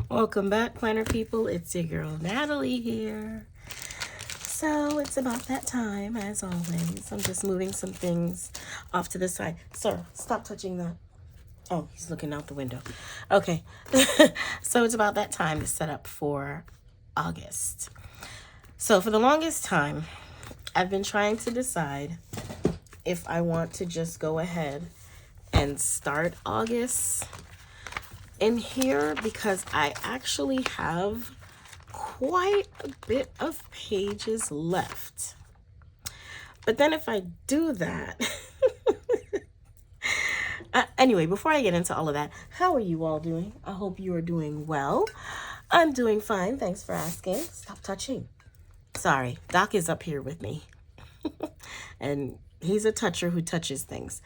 Welcome back, planner people. It's your girl Natalie here. So it's about that time, as always. I'm just moving some things off to the side. Sir, stop touching that. Oh, he's looking out the window. Okay. So it's about that time to set up for August. So for the longest time, I've been trying to decide if I want to just go ahead and start August in here, because I actually have quite a bit of pages left. But then if I do that, anyway, before I get into all of that, how are you all doing? I hope you are doing well. I'm doing fine. Thanks for asking. Stop touching. Sorry, Doc is up here with me. And he's a toucher who touches things.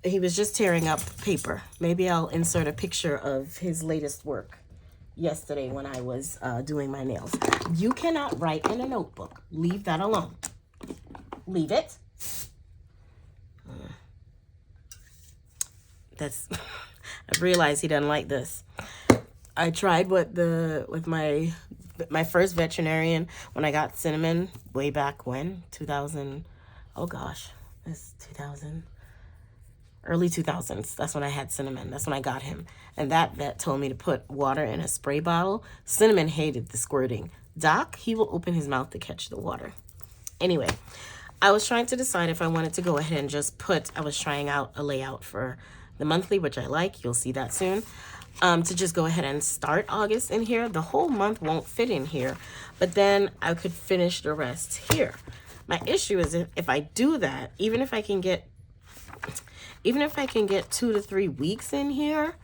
He was just tearing up paper. Maybe I'll insert a picture of his latest work yesterday when I was doing my nails. You cannot write in a notebook. Leave that alone. Leave it. That's. I realized he doesn't like this. I tried with my first veterinarian when I got Cinnamon way back when, 2000. Oh gosh, it's 2000. Early 2000s. That's when I had Cinnamon. That's when I got him. And that vet told me to put water in a spray bottle. Cinnamon hated the squirting. Doc, he will open his mouth to catch the water. Anyway, I was trying to decide if I wanted to go ahead and just I was trying out a layout for the monthly, which I like. You'll see that soon. To just go ahead and start August in here. The whole month won't fit in here, but then I could finish the rest here. My issue is if I do that, even if I can get 2 to 3 weeks in here,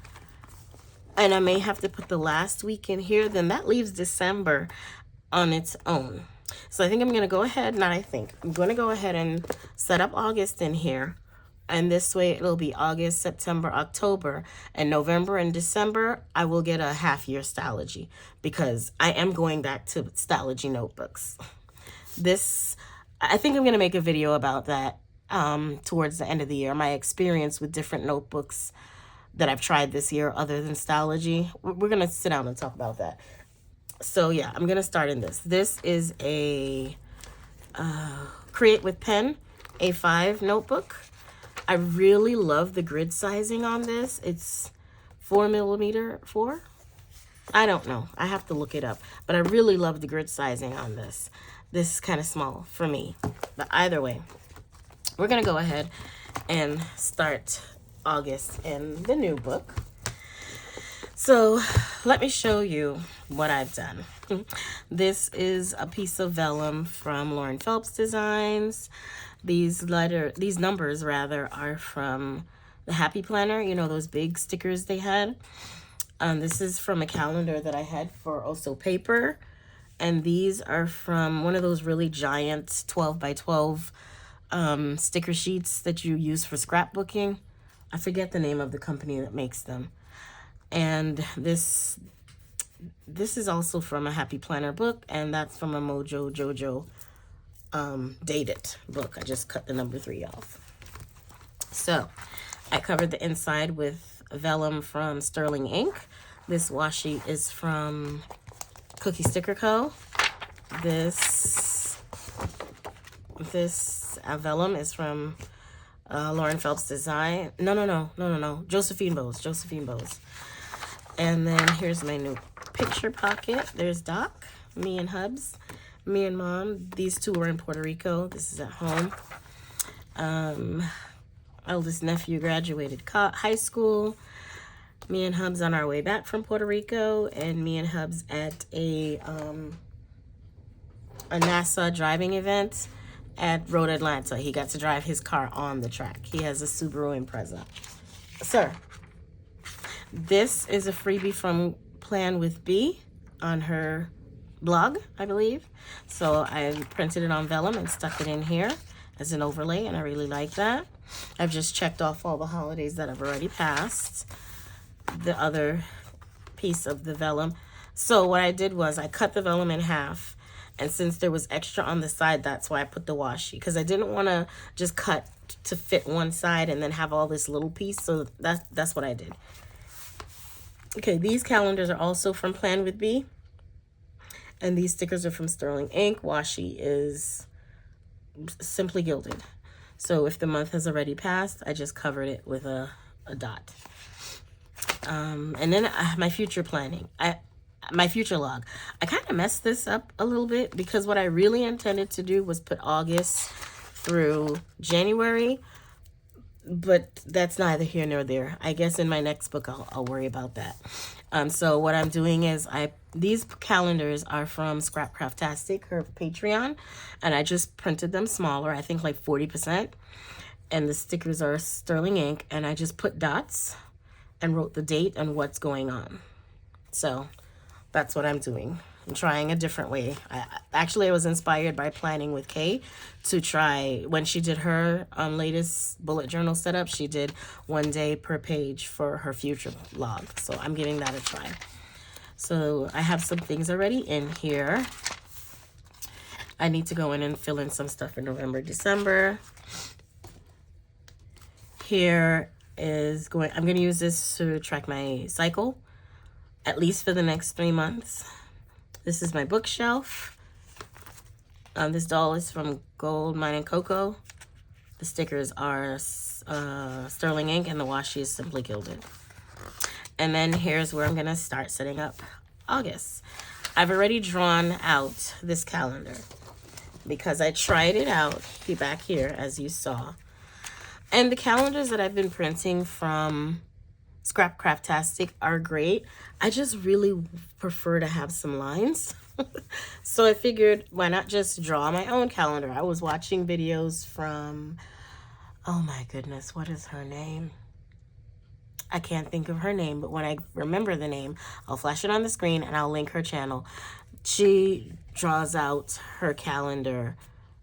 and I may have to put the last week in here, then that leaves December on its own. So I think I'm going to go ahead, I'm going to go ahead and set up August in here. And this way it'll be August, September, October, and November and December, I will get a half-year Stalogy, because I am going back to Stalogy notebooks. I think I'm going to make a video about that towards the end of the year, my experience with different notebooks that I've tried this year other than Stalogy. We're going to sit down and talk about that. So yeah, I'm going to start in this. This is a Create with Pen A5 notebook. I really love the grid sizing on this. It's 4mm. I don't know. I have to look it up. But I really love the grid sizing on this. This is kind of small for me. But either way, we're going to go ahead and start August in the new book. So let me show you what I've done. This is a piece of vellum from Lauren Phelps Designs. These numbers are from the Happy Planner, you know, those big stickers they had. This is from a calendar that I had for Also Paper. And these are from one of those really giant 12 by 12 sticker sheets that you use for scrapbooking. I forget the name of the company that makes them. And this is also from a Happy Planner book, and that's from a Mojo Jojo dated book. I just cut the number 3 off. So I covered the inside with vellum from Sterling Ink. This washi is from Cookie Sticker Co. This vellum is from Lauren Phelps Design. No. Josephine Bowes. And then here's my new picture pocket. There's Doc, me and Hubs, me and Mom. These two were in Puerto Rico. This is at home. Eldest nephew graduated high school. Me and Hubs on our way back from Puerto Rico, and me and Hubs at a NASA driving event at Road Atlanta. He got to drive his car on the track. He has a Subaru Impreza. Sir, this is a freebie from Plan with B on her blog, I believe. So I printed it on vellum and stuck it in here as an overlay, and I really like that. I've just checked off all the holidays that I've already passed. The other piece of the vellum. So what I did was I cut the vellum in half, and since there was extra on the side, that's why I put the washi, because I didn't want to just cut to fit one side and then have all this little piece. So that's what I did. Okay, these calendars are also from Plan with B. And these stickers are from Sterling Ink. Washi is Simply Gilded. So if the month has already passed, I just covered it with a dot. And then my future planning. My future log. I kind of messed this up a little bit because what I really intended to do was put August through January, but that's neither here nor there. I guess in my next book I'll worry about that. So what I'm doing is these calendars are from Scrap Craftastic, her Patreon, and I just printed them smaller, I think like 40%. And the stickers are Sterling Ink, and I just put dots and wrote the date and what's going on. So that's what I'm doing. I'm trying a different way. I was inspired by Planning with Kay to try, when she did her latest bullet journal setup, she did 1 day per page for her future log. So I'm giving that a try. So I have some things already in here. I need to go in and fill in some stuff in November, December. Here is I'm going to use this to track my cycle, at least for the next 3 months. This is my bookshelf. This doll is from Gold Mine and Cocoa. The stickers are Sterling Ink, and the washi is Simply Gilded. And then here's where I'm going to start setting up August. I've already drawn out this calendar because I tried it out back here, as you saw. And the calendars that I've been printing from Scrap Craftastic are great. I just really prefer to have some lines. So I figured, why not just draw my own calendar? I was watching videos from, oh my goodness, what is her name? I can't think of her name, but when I remember the name, I'll flash it on the screen and I'll link her channel. She draws out her calendar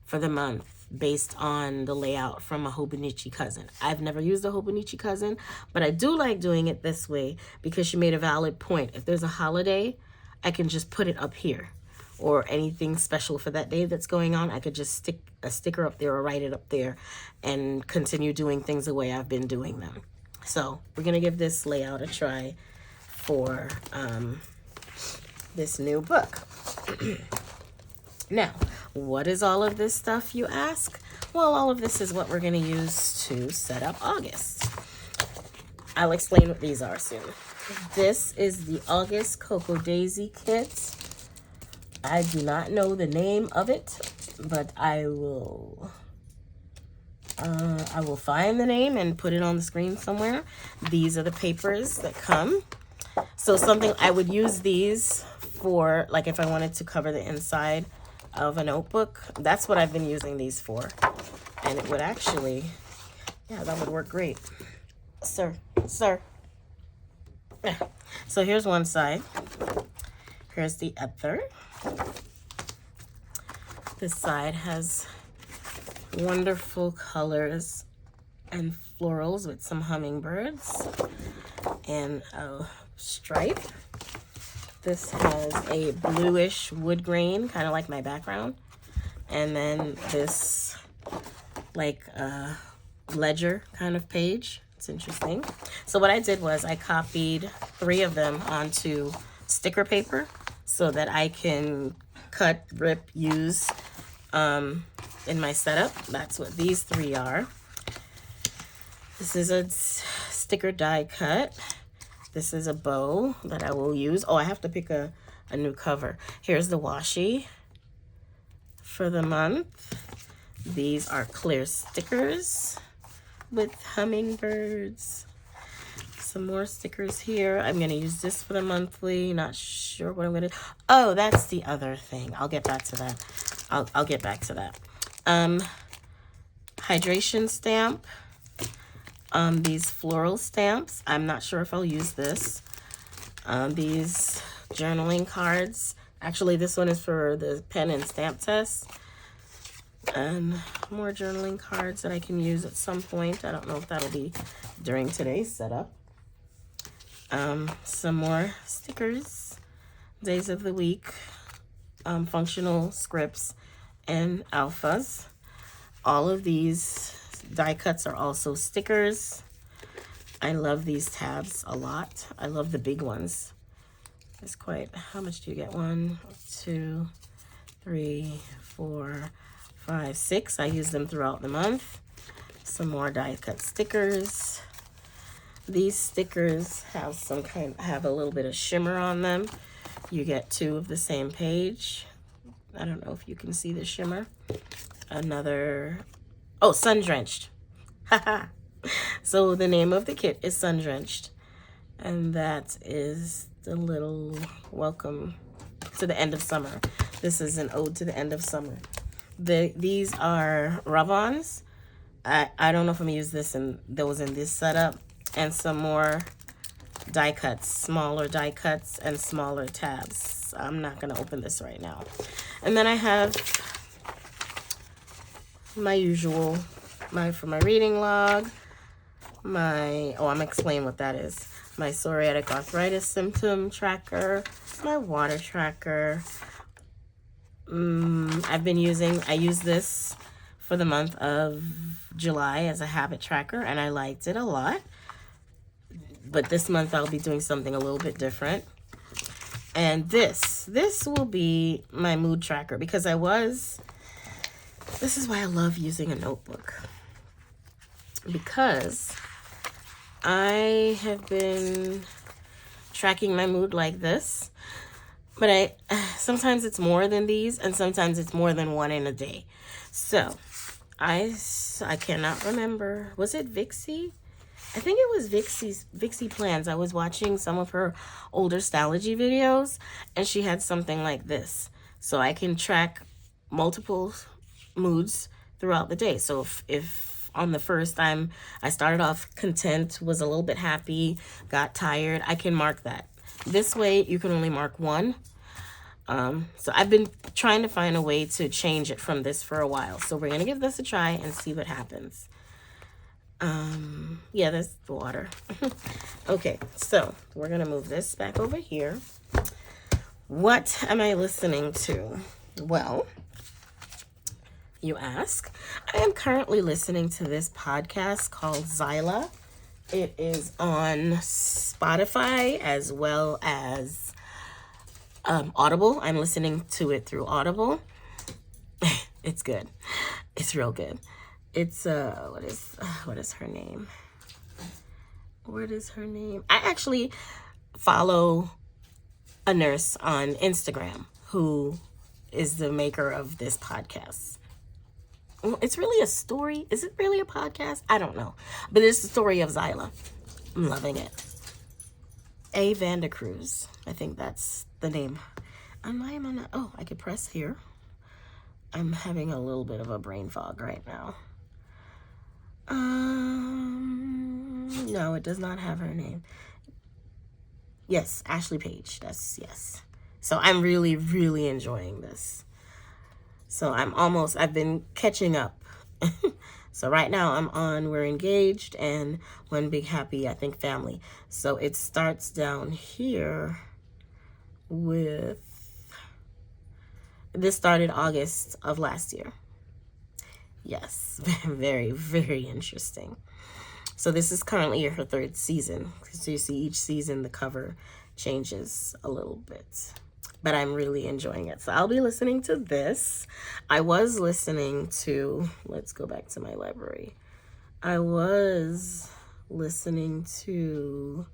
for the month based on the layout from a Hobonichi Cousin. I've never used a Hobonichi Cousin, but I do like doing it this way because she made a valid point. If there's a holiday, I can just put it up here, or anything special for that day that's going on, I could just stick a sticker up there or write it up there and continue doing things the way I've been doing them. So we're gonna give this layout a try for this new book. Now, what is all of this stuff, you ask? Well, all of this is what we're going to use to set up August. I'll explain what these are soon. This is the August Cocoa Daisy Kit. I do not know the name of it, but I will find the name and put it on the screen somewhere. These are the papers that come. So something I would use these for, like if I wanted to cover the inside of a notebook. That's what I've been using these for. And it would actually, yeah, that would work great. Sir. Yeah. So here's one side. Here's the other. This side has wonderful colors and florals with some hummingbirds and a stripe. This has a bluish wood grain, kind of like my background. And then this like ledger kind of page. It's interesting. So what I did was I copied 3 of them onto sticker paper so that I can cut, rip, use in my setup. That's what these 3 are. This is a sticker die cut. This is a bow that I will use. Oh, I have to pick a new cover. Here's the washi for the month. These are clear stickers with hummingbirds. Some more stickers here. I'm going to use this for the monthly. Not sure what I'm going to... Oh, that's the other thing. I'll get back to that. I'll get back to that. Hydration stamp. These floral stamps. I'm not sure if I'll use this. These journaling cards. Actually, this one is for the pen and stamp test. More journaling cards that I can use at some point. I don't know if that'll be during today's setup. Some more stickers. Days of the week. Functional scripts and alphas. All of these die cuts are also stickers. I love these tabs a lot. I love the big ones. It's quite, how much do you get? 1, 2, 3, 4, 5, 6. I use them throughout the month. Some more die cut stickers. These stickers have have a little bit of shimmer on them. You get 2 of the same page. I don't know if you can see the shimmer. Another, oh, Sun Drenched. Haha. So the name of the kit is Sun Drenched. And that is the little welcome to the end of summer. This is an ode to the end of summer. These are Ravons. I don't know if I'm gonna use those in this setup. And some more die cuts, smaller die cuts and smaller tabs. I'm not gonna open this right now. And then I have my usual, for my reading log, I'm gonna explain what that is. My psoriatic arthritis symptom tracker, my water tracker. I use this for the month of July as a habit tracker, and I liked it a lot. But this month I'll be doing something a little bit different. And this will be my mood tracker, because this is why I love using a notebook. Because I have been tracking my mood like this, but sometimes it's more than these, and sometimes it's more than one in a day. So I cannot remember. Was it Vixie? I think it was Vixie Plans. I was watching some of her older Stalogy videos, and she had something like this. So I can track multiple moods throughout the day. So if on the first time I started off content, was a little bit happy, got tired, I can mark that. This way you can only mark one. So I've been trying to find a way to change it from this for a while. So we're going to give this a try and see what happens. Yeah, that's the water. Okay, so we're going to move this back over here. What am I listening to? Well, you ask. I am currently listening to this podcast called Zyla. It is on Spotify as well as Audible. I'm listening to it through Audible. It's good. It's real good. It's what is her name? What is her name? I actually follow a nurse on Instagram who is the maker of this podcast. It's really a story. Is it really a podcast? I don't know. But it's the story of Zyla. I'm loving it. A. Vanda Cruz. I think that's the name. And why am I not? Oh, I could press here. I'm having a little bit of a brain fog right now. No, it does not have her name. Yes, Ashley Page. Yes. So I'm really, really enjoying this. So I've been catching up. So right now I'm on We're Engaged and One Big Happy, I think, Family. So it starts down here with, this started August of last year. Yes, very, very interesting. So this is currently her 3rd season. So you see each season the cover changes a little bit. But I'm really enjoying it. So I'll be listening to this. I was listening to, let's go back to my library. I was listening to,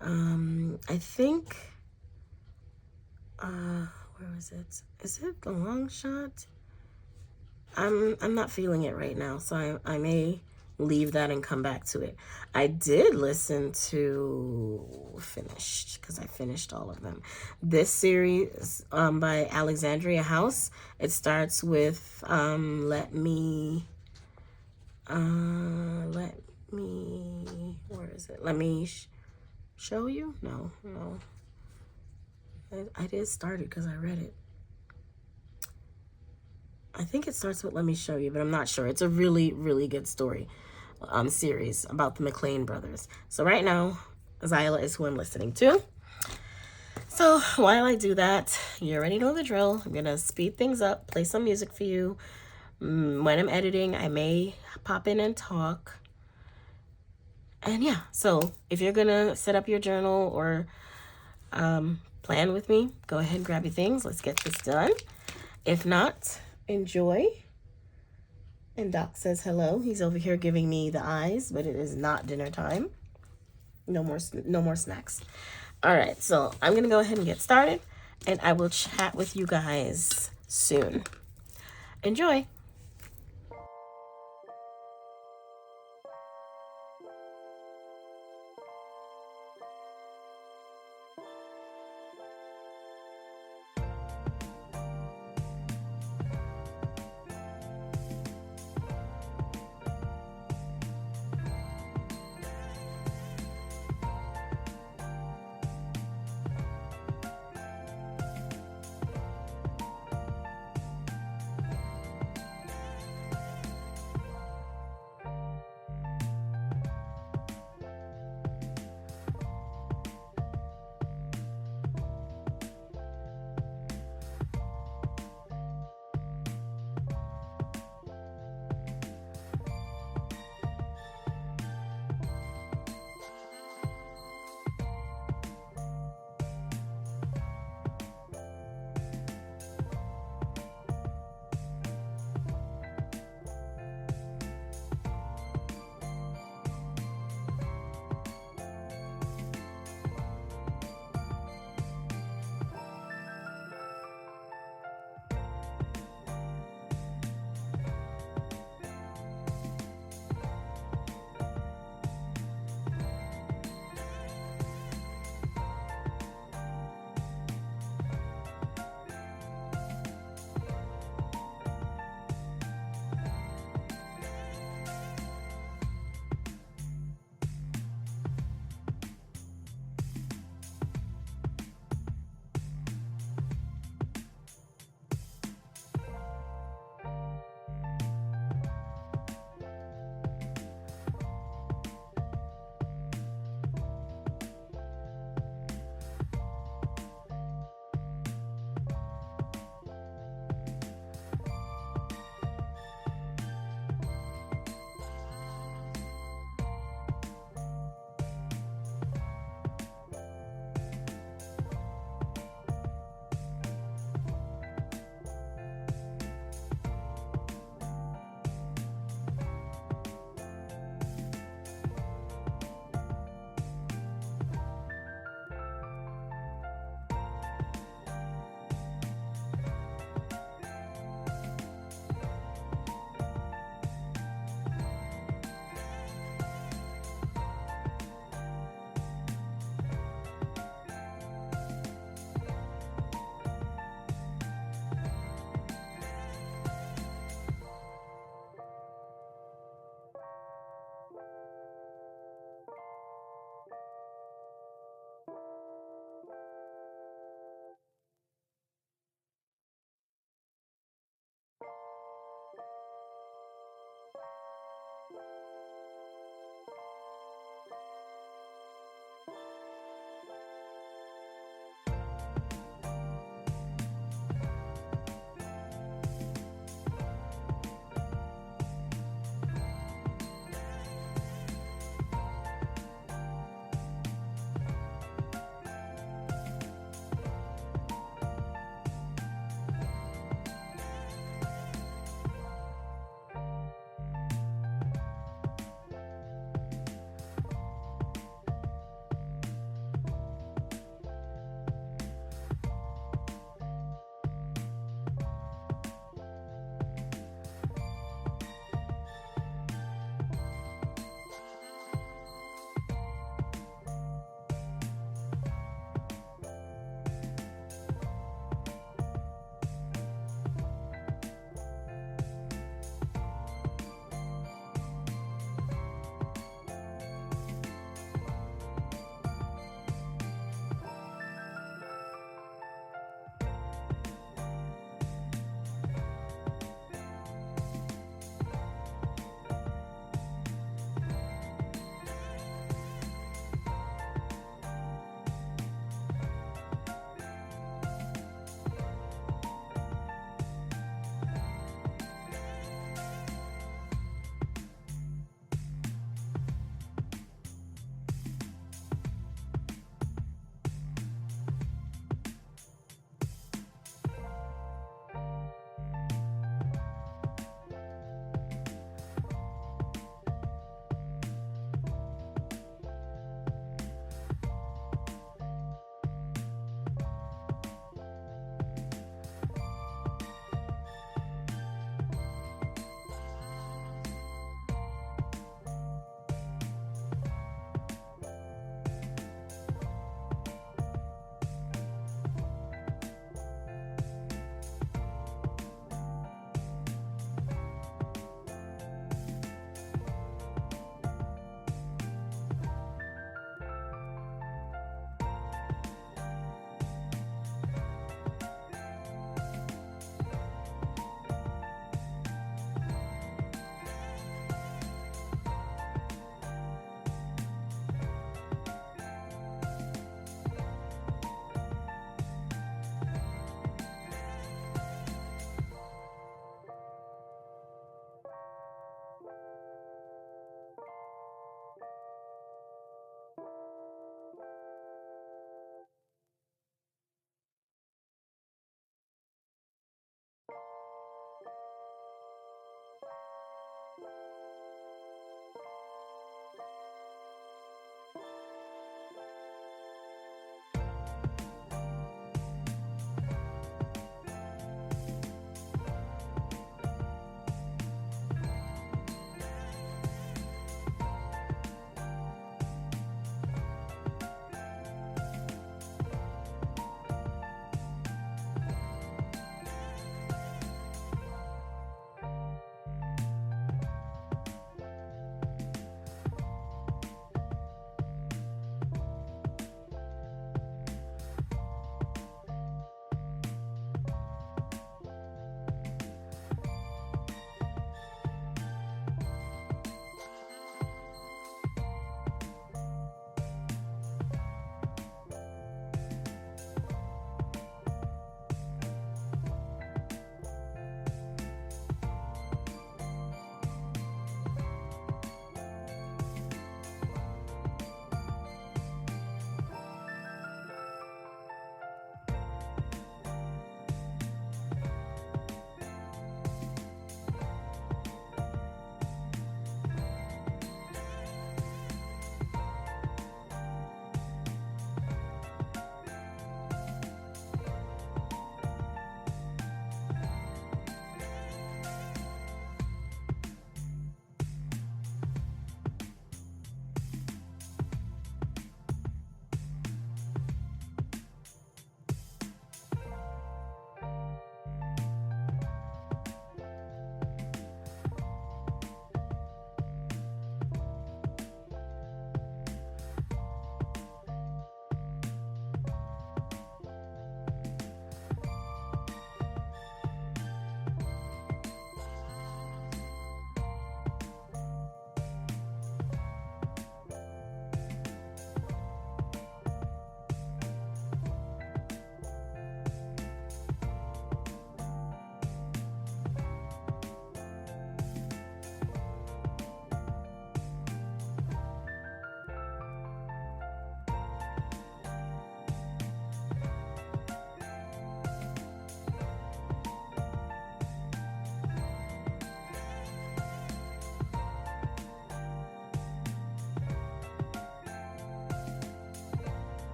I think, where was it? Is it The Long Shot? I'm not feeling it right now, so I may leave that and come back to it. I did listen to Finished, because I finished all of them. This series by Alexandria House. It starts with let me where is it? Let me show you? No. I did start it because I read it. I think it starts with Let Me Show You, but I'm not sure. It's a really, really good story series about the McLean brothers. So right now, Zyla is who I'm listening to. So while I do that, you already know the drill. I'm going to speed things up, play some music for you. When I'm editing, I may pop in and talk. And yeah, so if you're gonna set up your journal or plan with me, go ahead and grab your things. Let's get this done. If not, enjoy. And Doc says hello. He's over here giving me the eyes, but it is not dinner time. No more snacks. All right, so I'm gonna go ahead and get started, and I will chat with you guys soon. Enjoy.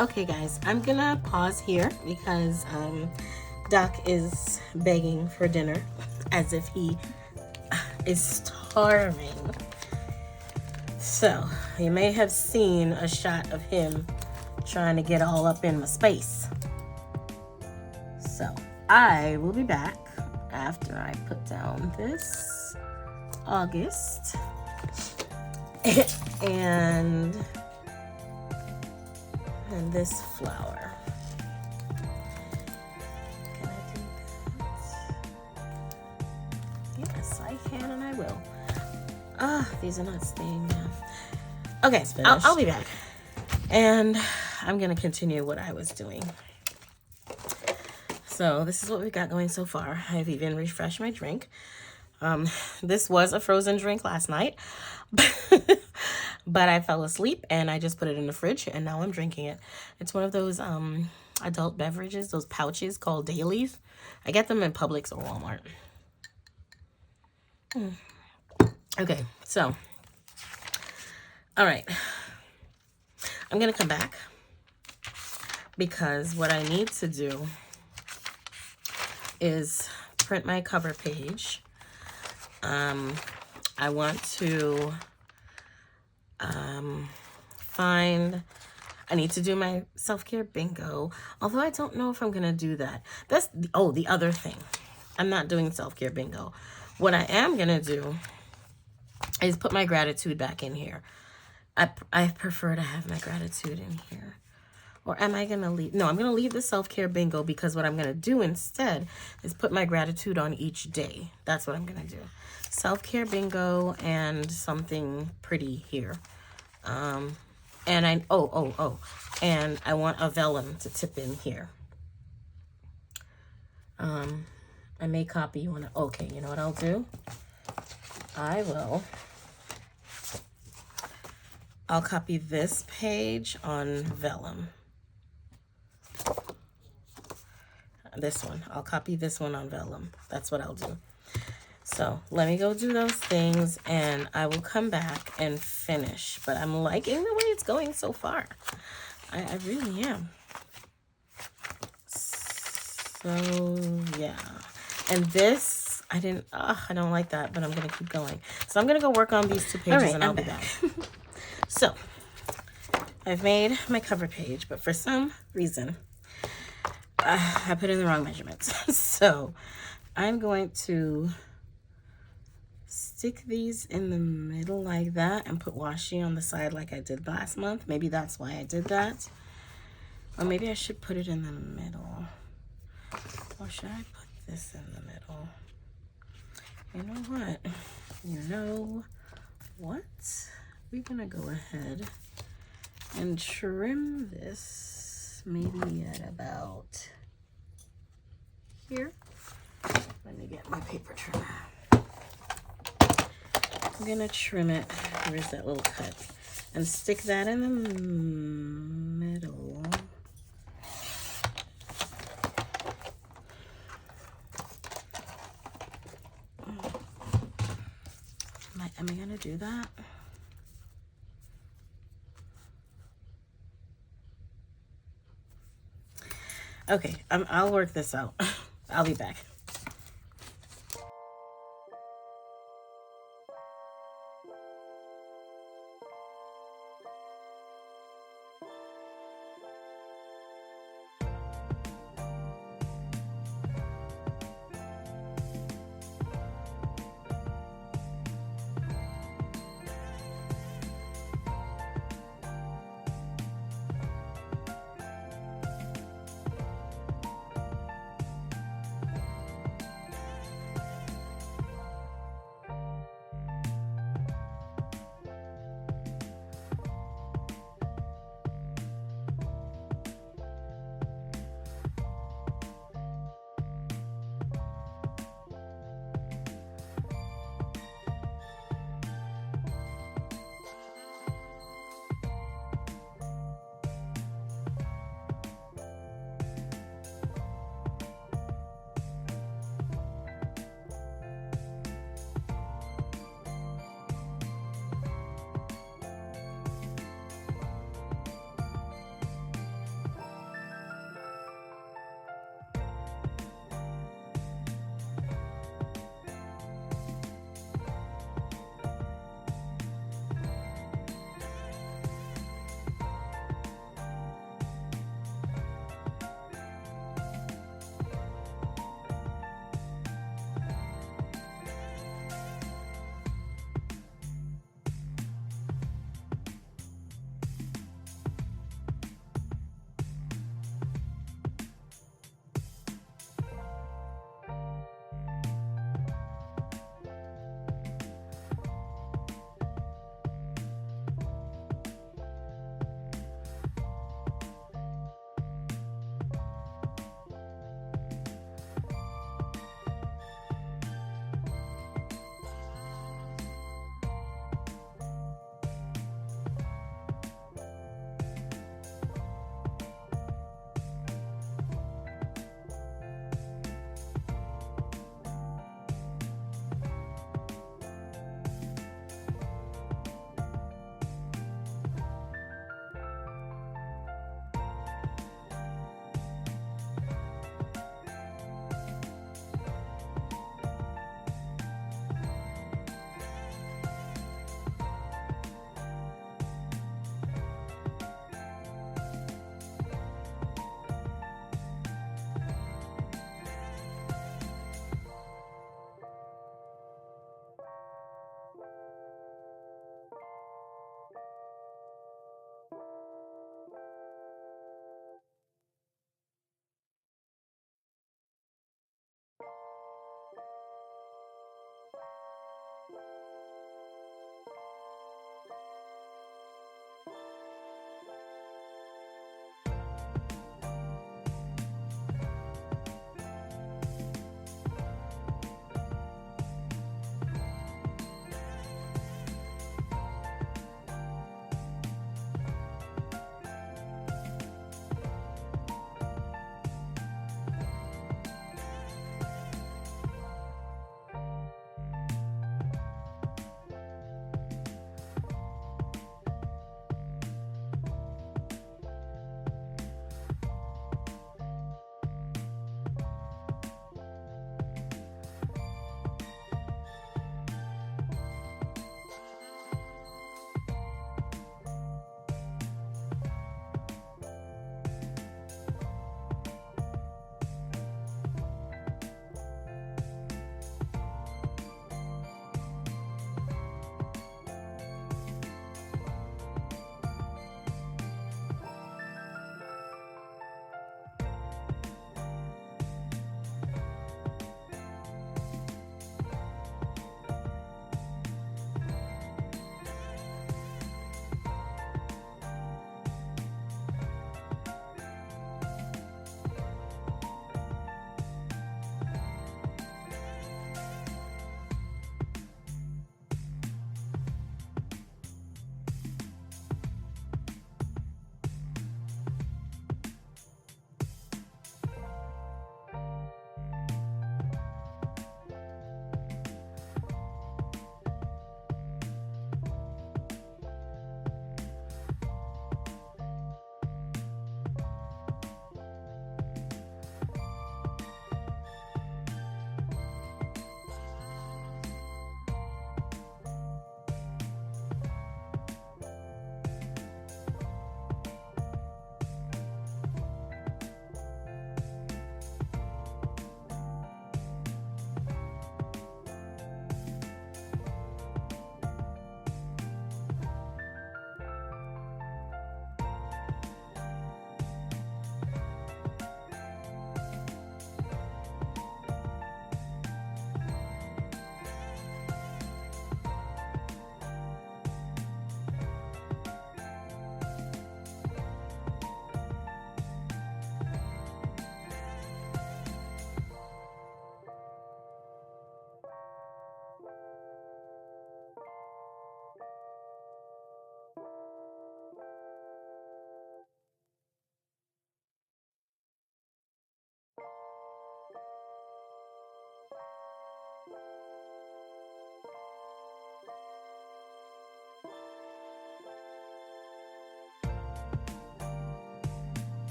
Okay guys, I'm gonna pause here because Doc is begging for dinner as if he is starving. So you may have seen a shot of him trying to get all up in my space. So I will be back after I put down this August and this flower. Can I do that? Yes, I can and I will. These are not staying down. Okay, I'll be back. And I'm going to continue what I was doing. So this is what we've got going so far. I've even refreshed my drink. This was a frozen drink last night, but I fell asleep and I just put it in the fridge and now I'm drinking it. It's one of those adult beverages, those pouches called dailies. I get them in Publix or Walmart. Okay, so, all right. I'm going to come back because what I need to do is print my cover page. I want to I need to do my self-care bingo, although I don't know if I'm going to do that. That's, the other thing. I'm not doing self-care bingo. What I am going to do is put my gratitude back in here. I prefer to have my gratitude in here. Or am I going to leave? No, I'm going to leave the self-care bingo because what I'm going to do instead is put my gratitude on each day. That's what I'm going to do. Self-care bingo and something pretty here. And I, and I want a vellum to tip in here. I may copy one. Okay, you know what I'll do? I'll copy this page on vellum. This one. I'll copy this one on vellum. That's what I'll do. So let me go do those things and I will come back and finish. But I'm liking the way it's going so far. I really am. So yeah. And this, I don't like that, but I'm going to keep going. So I'm going to go work on these two pages and I'll be back. So I've made my cover page, but for some reason, I put in the wrong measurements. So I'm going to stick these in the middle like that and put washi on the side like I did last month. Maybe that's why I did that. Or maybe I should put it in the middle. Or should I put this in the middle? You know what? We're gonna go ahead and trim this maybe at about here. Let me get my paper trimmer. I'm gonna trim it. Where's that little cut? And stick that in the middle. Am I gonna do that? Okay, I'll work this out. I'll be back.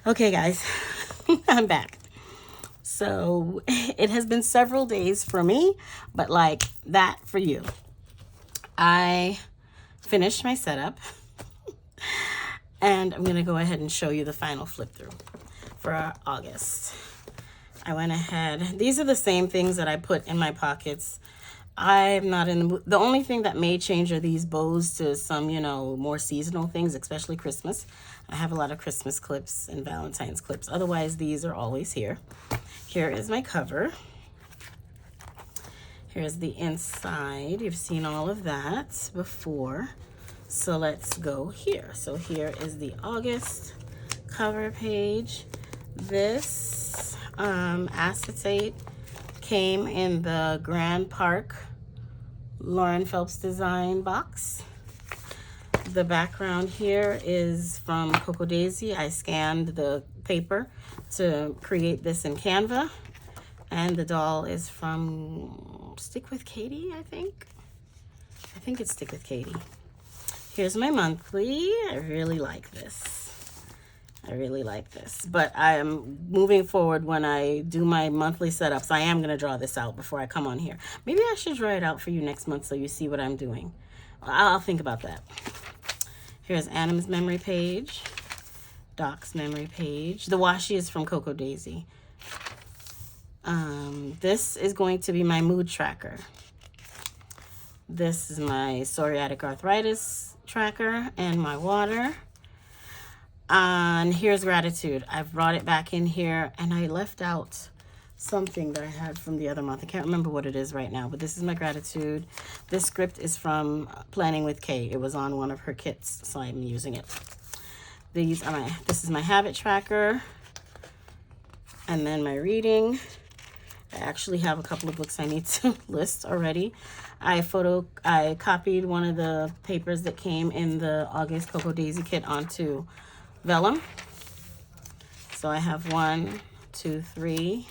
Okay, guys, I'm back. So it has been several days for me, but like that for you. I finished my setup and I'm going to go ahead and show you the final flip through for August. I went ahead. These are the same things that I put in my pockets. I'm not in the mood. The only thing that may change are these bows to some, you know, more seasonal things, especially Christmas. I have a lot of Christmas clips and Valentine's clips. Otherwise, these are always here. Here is my cover. Here's the inside. You've seen all of that before. So let's go here. So here is the August cover page. This acetate came in the Grand Park Lauren Phelps design box. The background here is from Cocoa Daisy. I scanned the paper to create this in Canva. And the doll is from Stick with Katie, I think. I think it's Stick with Katie. Here's my monthly. I really like this. I really like this. But I'm moving forward when I do my monthly setups. I am going to draw this out before I come on here. Maybe I should draw it out for you next month so you see what I'm doing. I'll think about that. Here's Anim's memory page. Doc's memory page. The washi is from Cocoa Daisy. This is going to be my mood tracker. This is my psoriatic arthritis tracker and my water. And here's gratitude. I've brought it back in here and I left out something that I had from the other month. I can't remember what it is right now, but this is my gratitude. This script is from Planning with Kay. It was on one of her kits, so I'm using it. This is my habit tracker. And then my reading. I actually have a couple of books I need to list already. I copied one of the papers that came in the August Cocoa Daisy kit onto vellum. So I have 1, 2, 3,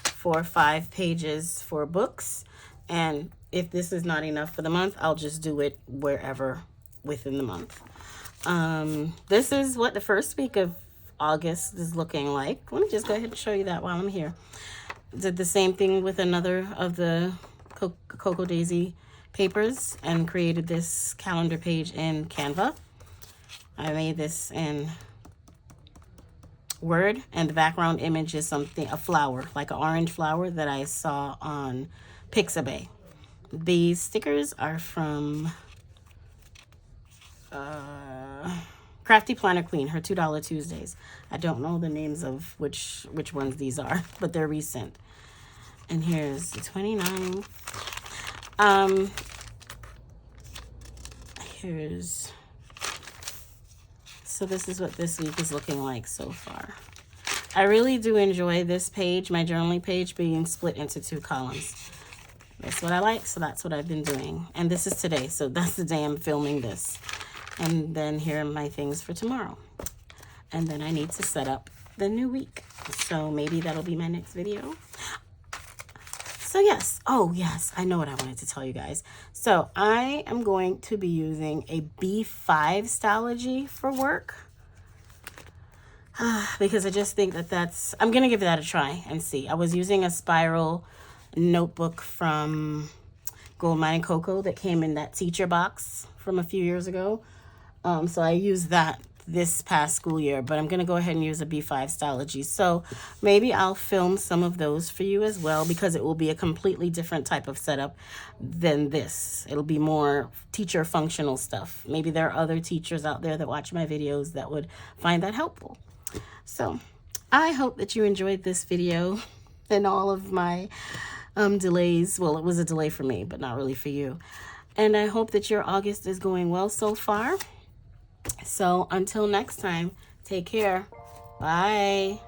4, 5 pages for books. And if this is not enough for the month, I'll just do it wherever within the month. This is what the first week of August is looking like. Let me just go ahead and show you that while I'm here. Did the same thing with another of the Cocoa Daisy papers and created this calendar page in Canva. I made this in Word, and the background image is a flower, like an orange flower that I saw on Pixabay. These stickers are from Crafty Planner Queen, her $2 Tuesdays. I don't know the names of which ones these are, but they're recent. And here's the 29. So this is what this week is looking like so far. I really do enjoy this page, my journaling page, being split into 2 columns. That's what I like, so that's what I've been doing. And this is today, so that's the day I'm filming this. And then here are my things for tomorrow. And then I need to set up the new week. So maybe that'll be my next video. So yes, oh yes, I know what I wanted to tell you guys. So I am going to be using a B5 Stalogy for work. Because I just think that I'm going to give that a try and see. I was using a spiral notebook from Goldmine & Coco that came in that teacher box from a few years ago. So I used that this past school year, but I'm going to go ahead and use a B5 Stalogy. So maybe I'll film some of those for you as well, because it will be a completely different type of setup than this. It'll be more teacher functional stuff. Maybe there are other teachers out there that watch my videos that would find that helpful. So I hope that you enjoyed this video and all of my delays. Well, it was a delay for me, but not really for you. And I hope that your August is going well so far. So until next time, take care. Bye.